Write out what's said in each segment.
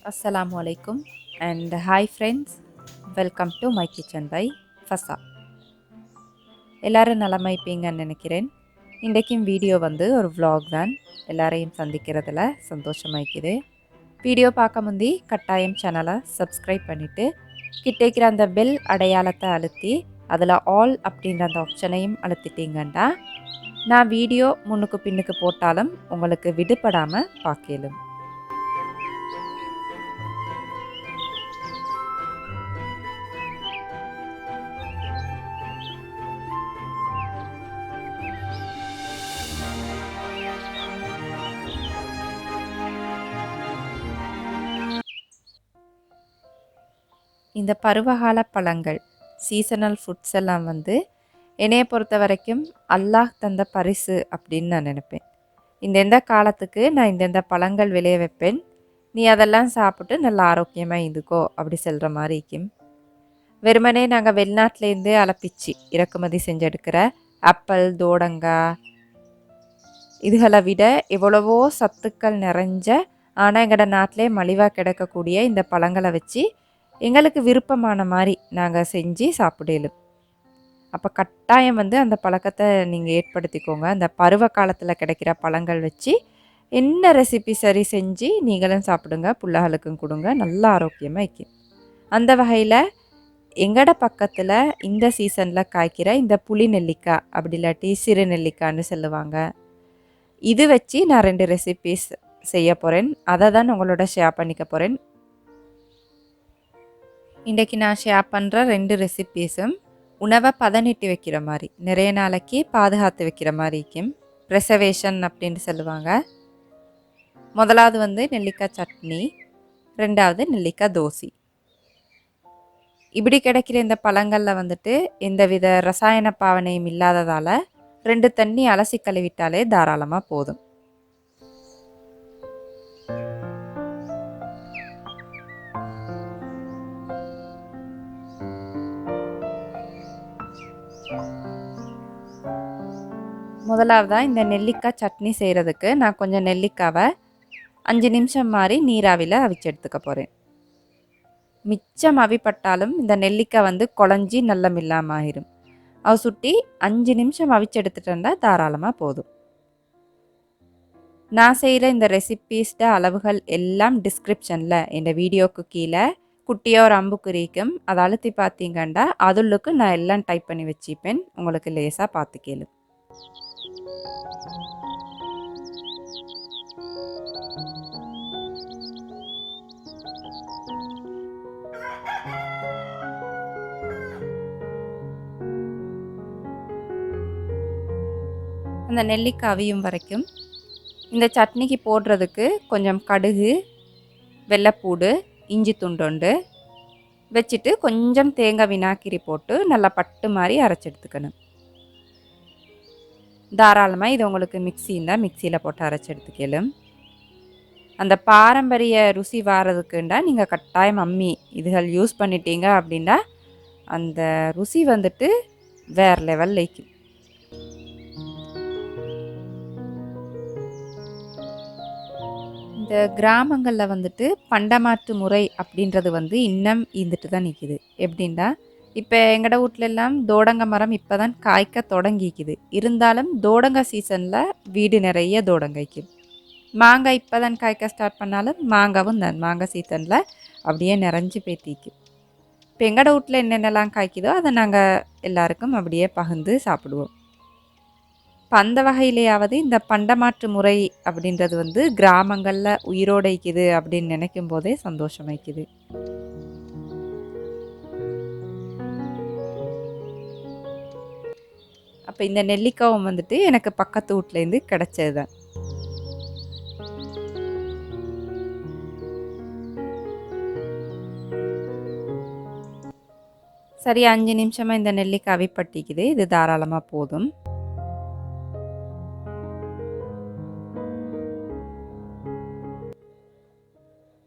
Assalamu alaikum and hi friends, welcome to my kitchen by Fasa. எல்லாரும் நலமா இருப்பீங்கன்னு நினைக்கிறேன். இன்றைக்கும் வீடியோ வந்து ஒரு vlog தான். எல்லாரையும் சந்திக்கிறதுல சந்தோஷமாய்க்குது. வீடியோ பார்க்க முந்தி கட்டாயம் சேனலை சப்ஸ்கிரைப் பண்ணிவிட்டு கிட்டேக்கிற அந்த பெல் அடையாளத்தை அழுத்தி அதில் ஆல் அப்படின்ற அந்த ஆப்ஷனையும் அழுத்திட்டீங்கன்னா நான் வீடியோ முன்னுக்கு பின்னுக்கு போட்டாலும் உங்களுக்கு விடுபடாமல் பார்க்கலும். இந்த பருவகால பழங்கள் சீசனல் ஃபுட்ஸ் எல்லாம் வந்து என்னையை பொறுத்த வரைக்கும் அல்லாஹ் தந்த பரிசு அப்படின்னு நான் நினைப்பேன். இந்த காலத்துக்கு நான் இந்த பழங்கள் விளைய வைப்பேன், நீ அதெல்லாம் சாப்பிட்டு நல்லா ஆரோக்கியமாக இருந்துக்கோ அப்படி சொல்கிற மாதிரி இருக்கும். வெறுமனே நாங்கள் வெளிநாட்டிலேருந்து அலப்பிச்சு இறக்குமதி செஞ்செடுக்கிற ஆப்பிள், தோடங்காய் இதுகளை விட எவ்வளவோ சத்துக்கள் நிறைஞ்ச ஆனால் எங்களோட நாட்டிலே மலிவாக கிடைக்கக்கூடிய இந்த பழங்களை வச்சு எங்களுக்கு விருப்பமான மாதிரி நாங்கள் செஞ்சு சாப்பிடலும். அப்போ கட்டாயம் வந்து அந்த பழக்கத்தை நீங்கள் ஏற்படுத்திக்கோங்க. அந்த பருவ காலத்தில் கிடைக்கிற பழங்கள் வச்சு என்ன ரெசிபி சரி செஞ்சு நீங்களும் சாப்பிடுங்க, பிள்ளைகளுக்கும் கொடுங்க, நல்லா ஆரோக்கியமாக இருக்கும். அந்த வகையில் எங்களோட பக்கத்தில் இந்த சீசனில் காய்க்கிற இந்த புளி நெல்லிக்காய் அப்படி இல்லாட்டி சிறு நெல்லிக்காய்னு சொல்லுவாங்க, இது வச்சு நான் 2 ரெசிபீஸ் செய்ய போகிறேன். அதை தான் உங்களோட ஷேர் பண்ணிக்க போகிறேன். இன்றைக்கி நான் ஷேர் பண்ணுற 2 ரெசிபீஸும் உணவை பதனிட்டு வைக்கிற மாதிரி, நிறைய நாளைக்கு பாதுகாத்து வைக்கிற மாதிரி இருக்கும். ப்ரிசர்வேஷன் அப்படின்னு சொல்லுவாங்க. முதலாவது வந்து நெல்லிக்காய் சட்னி, ரெண்டாவது நெல்லிக்காய் தோசி. இப்படி கிடைக்கிற இந்த பழங்களில் வந்துட்டு எந்தவித ரசாயன பாவனையும் இல்லாததால் 2 தண்ணி அலசி கழுவிட்டாலே தாராளமாக போதும். முதலாவதாக இந்த நெல்லிக்காய் சட்னி செய்கிறதுக்கு நான் கொஞ்சம் நெல்லிக்காவை 5 நிமிஷம் மாதிரி நீராவியில் அவிச்சு எடுத்துக்க போகிறேன். மிச்சம் அவிப்பட்டாலும் இந்த நெல்லிக்காய் வந்து குழஞ்சி நல்லம் இல்லாமல் ஆயிரும். அவ சுட்டி 5 நிமிஷம் அவிச்சு எடுத்துட்டேன்னா தாராளமாக போதும். நான் செய்கிற இந்த ரெசிபீஸ்ட அளவுகள் எல்லாம் டிஸ்கிரிப்ஷனில் இந்த வீடியோவுக்கு கீழே குட்டியாக ஒரு அம்புக்குறிக்கும், அதை அழுத்தி பார்த்தீங்கன்னா அதுள்ளுக்கு நான் எல்லாம் டைப் பண்ணி வச்சுப்பேன், உங்களுக்கு லேசாக பார்த்துக்கலும். அந்த நெல்லிக்காய் அவியும் வரைக்கும் இந்த சட்னிக்கு போடுறதுக்கு கொஞ்சம் கடுகு, வெள்ளைப்பூடு, இஞ்சி துண்டொண்டு வச்சுட்டு கொஞ்சம் தேங்காய் வினாக்கிரி போட்டு நல்லா பட்டு மாதிரி அரைச்சி எடுத்துக்கணும். தாராளமாக இது உங்களுக்கு மிக்ஸி இருந்தால் மிக்சியில் போட்டு அரைச்சி எடுத்துக்கலும். அந்த பாரம்பரிய ருசி வாரதுக்குண்டா நீங்கள் கட்டாயம் அம்மி இதுகள் யூஸ் பண்ணிட்டீங்க அப்படின்னா அந்த ருசி வந்துட்டு வேறு லெவல் லைக்கும். இந்த கிராமங்களில் வந்துட்டு பண்டமாற்று முறை அப்படின்றது வந்து இன்னும் இருந்துட்டு தான் நிற்கிது. எப்படின்னா இப்போ எங்களோட வீட்டிலெல்லாம் தோடங்க மரம் இப்போ தான் காய்க்க தொடங்கிக்குது. இருந்தாலும் தோடங்க சீசனில் வீடு நிறைய தோடங்காய்க்கும். மாங்காய் இப்போ தான் காய்க்க ஸ்டார்ட் பண்ணாலும் மாங்காவும் தான் மாங்காய் சீசனில் அப்படியே நிறைஞ்சி பேத்திக்கும். இப்போ எங்களோட வீட்டில் என்னென்னலாம் காய்க்குதோ அதை நாங்கள் எல்லாருக்கும் அப்படியே பகிர்ந்து சாப்பிடுவோம். இப்போ அந்த வகையிலேயாவது இந்த பண்டமாற்று முறை அப்படின்றது வந்து கிராமங்களில் உயிரோடைக்குது அப்படின்னு நினைக்கும் போதே சந்தோஷமாய்க்குது. அப்போ இந்த நெல்லிக்காவும் வந்துட்டு எனக்கு பக்கத்து வீட்டிலேருந்து கிடச்சது தான். சரி, 5 நிமிஷமாக இந்த நெல்லிக்காய் அவிப்பட்டிக்குது, இது தாராளமாக போதும்.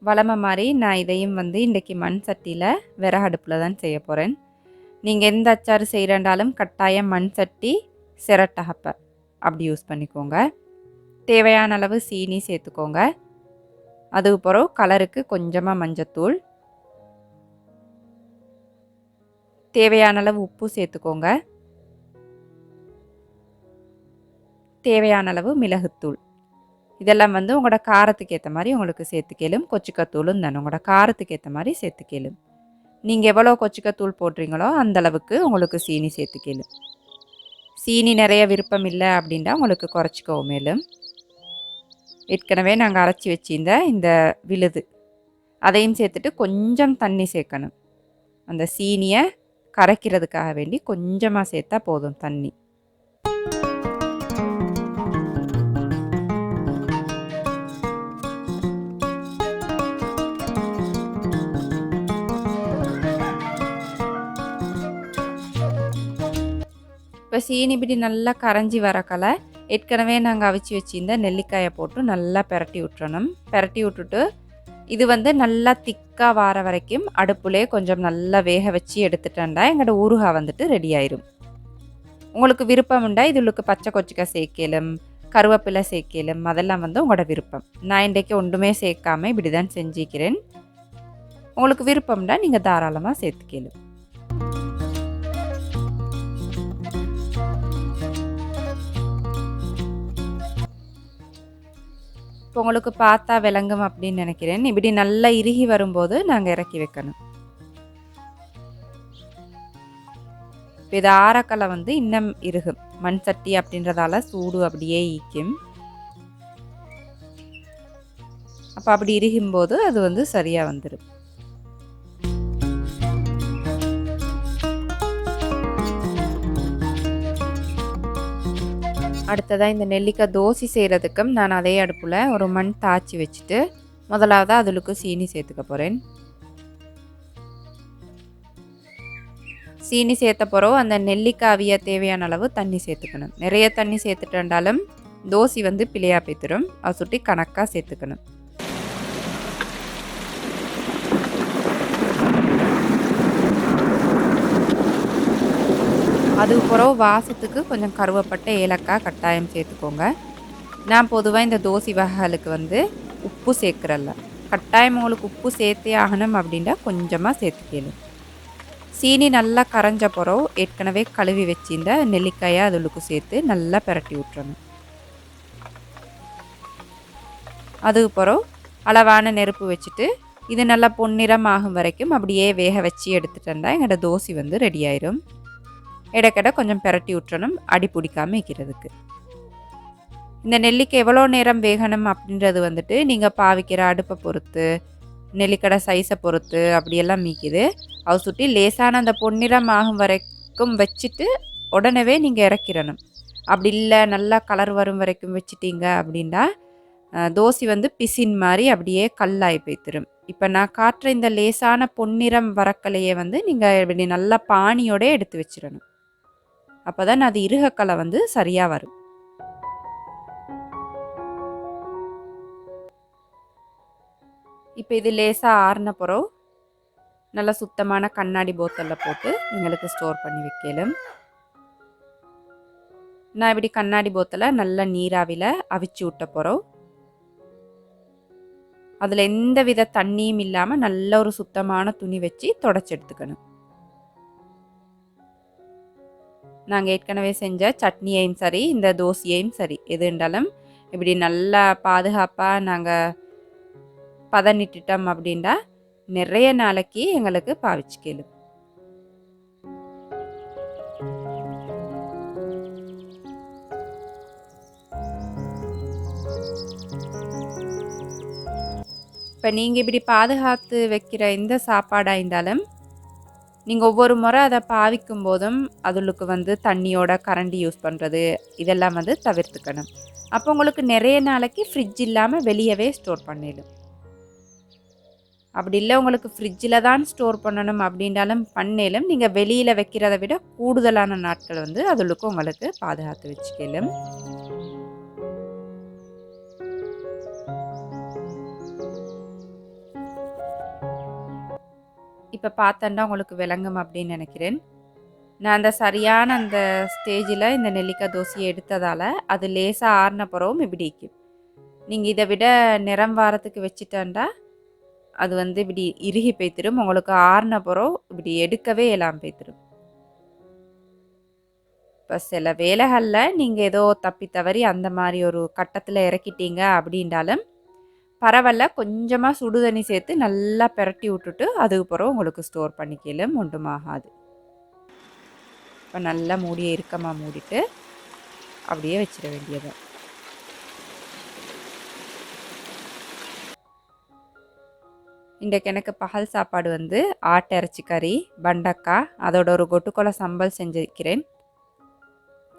வளமை மாதிரி நான் இதையும் வந்து இன்றைக்கி மண் சட்டியில் விறகு அடுப்பில் தான் செய்ய போகிறேன். நீங்கள் எந்த அச்சாறு செய்கிறண்டாலும் கட்டாயம் மண் சட்டி, சிரட்டகப்பை அப்படி யூஸ் பண்ணிக்கோங்க. தேவையான அளவு சீனி சேர்த்துக்கோங்க. அதுக்கப்புறம் கலருக்கு கொஞ்சமாக மஞ்சத்தூள், தேவையான அளவு உப்பு சேர்த்துக்கோங்க, தேவையான அளவு மிளகுத்தூள். இதெல்லாம் வந்து உங்களோட காரத்துக்கு ஏற்ற மாதிரி உங்களுக்கு சேர்த்துக்கலும். கொச்சிக்கத்தூளும் தானே உங்களோட காரத்துக்கு ஏற்ற மாதிரி சேர்த்துக்கலும். நீங்கள் எவ்வளோ கொச்சிக்கத்தூள் போடுறீங்களோ அந்தளவுக்கு உங்களுக்கு சீனி சேர்த்துக்கலும். சீனி நிறைய விருப்பம் இல்லை அப்படின்னா உங்களுக்கு குறைச்சிக்கவும் மேலும். ஏற்கனவே நாங்கள் அரைச்சி வச்சிருந்த இந்த விழுது அதையும் சேர்த்துட்டு கொஞ்சம் தண்ணி சேர்க்கணும். அந்த சீனியை கரைக்கிறதுக்காக வேண்டி கொஞ்சமாக சேர்த்தா போதும் தண்ணி. இப்போ சீனி பிடி நல்லா கரைஞ்சி வரக்கல ஏற்கனவே நாங்கள் அவிச்சு வச்சிருந்த நெல்லிக்காயை போட்டு நல்லா பெரட்டி விட்டுறணும். பெரட்டி விட்டுட்டு இது வந்து நல்லா திக்காக வர வரைக்கும் அடுப்புலே கொஞ்சம் நல்லா வேக வச்சு எடுத்துட்டேன்டா எங்களோட ஊறுகாய் வந்துட்டு ரெடி ஆயிரும். உங்களுக்கு விருப்பம் உண்டா இதுளுக்கு பச்சை கொச்சிக்காய் சேர்க்கலும், கருவேப்பிலை சேர்க்கலும், அதெல்லாம் வந்து உங்களோட விருப்பம். நான் இன்றைக்கு ஒன்றுமே சேர்க்காம இப்படி தான் செஞ்சுக்கிறேன். உங்களுக்கு விருப்பம்டா நீங்கள் தாராளமாக சேர்த்துக்கலும். இப்போ உங்களுக்கு பார்த்தா விளங்கும் அப்படின்னு நினைக்கிறேன். இப்படி நல்லா இறுகி வரும்போது நாங்கள் இறக்கி வைக்கணும். இப்போ இது ஆரக்கலை வந்து இன்னும் இறுகும். மண் சட்டி அப்படின்றதால சூடு அப்படியே ஈக்கும். அப்போ அப்படி இறுகும்போது அது வந்து சரியாக வந்துடும். அடுத்ததாக இந்த நெல்லிக்காய் தோசி செய்கிறதுக்கும் நான் அதே அடுப்பில் ஒரு மண் தாச்சி வச்சுட்டு முதலாவது அதுக்கு சீனி சேர்த்துக்க போகிறேன். சீனி சேர்த்த பிறகு அந்த நெல்லிக்காவிய தேவையான அளவு தண்ணி சேர்த்துக்கணும். நிறைய தண்ணி சேர்த்துட்டாலும் தோசி வந்து பிழையாக பேத்துடும். அதை சுட்டி கணக்காக சேர்த்துக்கணும். அதுக்கு பிறகு வாசத்துக்கு கொஞ்சம் கருவேப்பட்டை ஏலக்காய் கட்டாயம் சேர்த்துக்கோங்க. நான் பொதுவாக இந்த தோசை வகைகளுக்கு வந்து உப்பு சேர்க்குறல்ல. கட்டாயம் உங்களுக்கு உப்பு சேர்த்தே ஆகணும் அப்படின்னா கொஞ்சமாக சேர்த்துக்கணும். சீனி நல்லா கரைஞ்ச பிறகு ஏற்கனவே கழுவி வச்சிருந்த நெல்லிக்காயை அதுக்கு சேர்த்து நல்லா பிரட்டி விட்டுறணும். அதுக்கு பிறகு அளவான நெருப்பு வச்சுட்டு இது நல்லா பொன்னிறம் ஆகும் வரைக்கும் அப்படியே வேக வச்சு எடுத்துட்டேன்டா எங்களோட தோசை வந்து ரெடி ஆயிரும். இடைக்கிட கொஞ்சம் பிரட்டி விட்டுறணும் அடி பிடிக்காமல் வைக்கிறதுக்கு. இந்த நெல்லிக்காய் எவ்வளோ நேரம் வேகணும் அப்படின்றது வந்துட்டு நீங்கள் பாவிக்கிற அடுப்பை பொறுத்து, நெல்லிக்கடை சைஸை பொறுத்து அப்படியெல்லாம் மீக்குது. அதை சுட்டி லேசான அந்த பொன்னிறம் ஆகும் வரைக்கும் வச்சுட்டு உடனே நீங்கள் இறக்கிடணும். அப்படி இல்லை நல்லா கலர் வரும் வரைக்கும் வச்சுட்டீங்க அப்படின்னா தோசை வந்து பிசின் மாதிரி அப்படியே கல்லாகி போய்த்திரும். இப்போ நான் காட்டுற இந்த லேசான பொன்னிறம் வரக்கலையே வந்து நீங்கள் இப்படி நல்லா பானியோட எடுத்து வச்சிடணும். அப்போ தான் அது இறுகக்கலை வந்து சரியாக வரும். இப்போ இது லேசாக ஆறின பிறகு நல்லா சுத்தமான கண்ணாடி போத்தலில் போட்டு எங்களுக்கு ஸ்டோர் பண்ணி வைக்கலும். நான் இப்படி கண்ணாடி போத்தலை நல்லா நீராவியில் அவிச்சு விட்ட பிறகு அதில் எந்த வித தண்ணியும் இல்லாமல் நல்ல ஒரு சுத்தமான துணி வச்சு தொடச்சி எடுத்துக்கணும். நாங்கள் ஏற்கனவே செஞ்ச சட்னியையும் சரி இந்த தோசையையும் சரி எது இருந்தாலும் இப்படி நல்லா பாதுகாப்பாக நாங்கள் பதனிட்டுட்டோம் அப்படின்னா நிறைய நாளைக்கு எங்களுக்கு பாவிச்சுக்கலும். இப்போ நீங்கள் இப்படி பாதுகாத்து வைக்கிற இந்த சாப்பாடாக இருந்தாலும் நீங்கள் ஒவ்வொரு முறை அதை பாவிக்கும் போதும் அதுளுக்கு வந்து தண்ணியோட கரண்டி யூஸ் பண்ணுறது இதெல்லாம் வந்து தவிர்த்துக்கணும். அப்போ உங்களுக்கு நிறைய நாளைக்கு ஃப்ரிட்ஜ் இல்லாமல் வெளியவே ஸ்டோர் பண்ணிடும். அப்படி இல்லை உங்களுக்கு ஃப்ரிட்ஜில் தான் ஸ்டோர் பண்ணணும் அப்படின்றாலும் பண்ணேலும் நீங்கள் வெளியில் வைக்கிறத விட கூடுதலான நாட்கள் வந்து அதுளுக்கு உங்களுக்கு பாதுகாத்து வச்சுக்கலும். இப்போ பார்த்தேன்னா உங்களுக்கு விளங்கும் அப்படின்னு நினைக்கிறேன். நான் அந்த சரியான அந்த ஸ்டேஜில் இந்த நெல்லிக்காய் தோசையை எடுத்ததால் அது லேசாக ஆறின பிறகும் இப்படிக்கும். நீங்கள் இதை விட நிறம் வாரத்துக்கு வச்சுட்டாண்டா அது வந்து இப்படி இறுகி போய்த்திரும். உங்களுக்கு ஆறின பிறகு இப்படி எடுக்கவே எல்லாம் போய்த்திரும். இப்போ சில வேலைகளில் நீங்கள் ஏதோ தப்பி தவறி அந்த மாதிரி ஒரு கட்டத்தில் இறக்கிட்டீங்க அப்படின்றாலும் பரவாயில்ல, கொஞ்சமாக சுடு தண்ணி சேர்த்து நல்லா பிரட்டி விட்டுட்டு அதுக்கு பிறகு உங்களுக்கு ஸ்டோர் பண்ணிக்கலாம், ஒன்றுமாகாது. இப்போ நல்லா மூடியை இறுக்கமாக மூடிட்டு அப்படியே வச்சிட வேண்டியது. இன்றைக்கு எனக்கு பகல் சாப்பாடு வந்து ஆட்டு இறைச்சி கறி, பண்டக்காய், அதோட ஒரு கொட்டுக்கொலை சம்பல் செஞ்சுக்கிறேன்.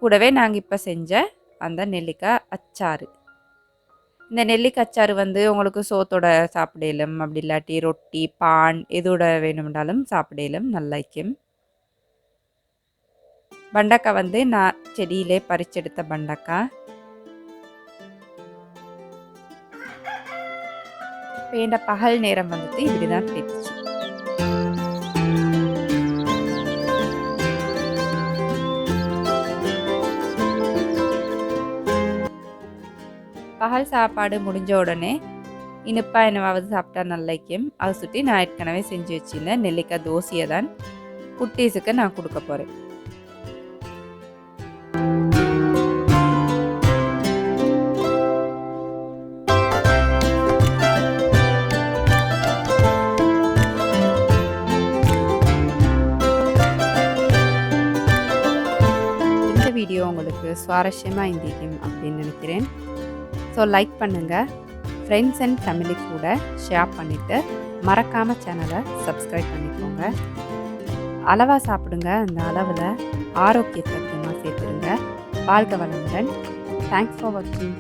கூடவே நாங்கள் இப்போ செஞ்ச அந்த நெல்லிக்காய் அச்சாறு. இந்த நெல்லிக்காய் அச்சாறு வந்து உங்களுக்கு சோத்தோட சாப்பிடலும், அப்படி இல்லாட்டி ரொட்டி, பான் எதோட வேணும்னாலும் சாப்பிடலும் நல்லாக்கும். பண்டக்காய் வந்து நான் செடியிலே பறிச்செடுத்த பண்டக்காய். இப்போ என் பகல் நேரம் வந்துட்டு இப்படி தான் போயிடுச்சு. பகல் சாப்பாடு முடிஞ்ச உடனே இனிப்பாக என்னவாவது சாப்பிட்டா நல்லாக்கும். அதை சுற்றி நான் ஏற்கனவே செஞ்சு வச்சுருந்தேன் நெல்லிக்காய் தோசையை தான் குட்டீஸுக்கு நான் கொடுக்க போகிறேன். இந்த வீடியோ உங்களுக்கு சுவாரஸ்யமாக இருந்திருக்கும் அப்படின்னு நினைக்கிறேன். ஸோ லைக் பண்ணுங்கள், ஃப்ரெண்ட்ஸ் அண்ட் ஃபேமிலி கூட ஷேர் பண்ணிவிட்டு மறக்காமல் சேனலை சப்ஸ்கிரைப் பண்ணிக்கோங்க. அளவாக சாப்பிடுங்க, அந்த அளவில் ஆரோக்கியத்தை சேர்த்துருங்க. வாழ்க வளமுடன். தேங்க்ஸ் ஃபார் வாட்சிங்.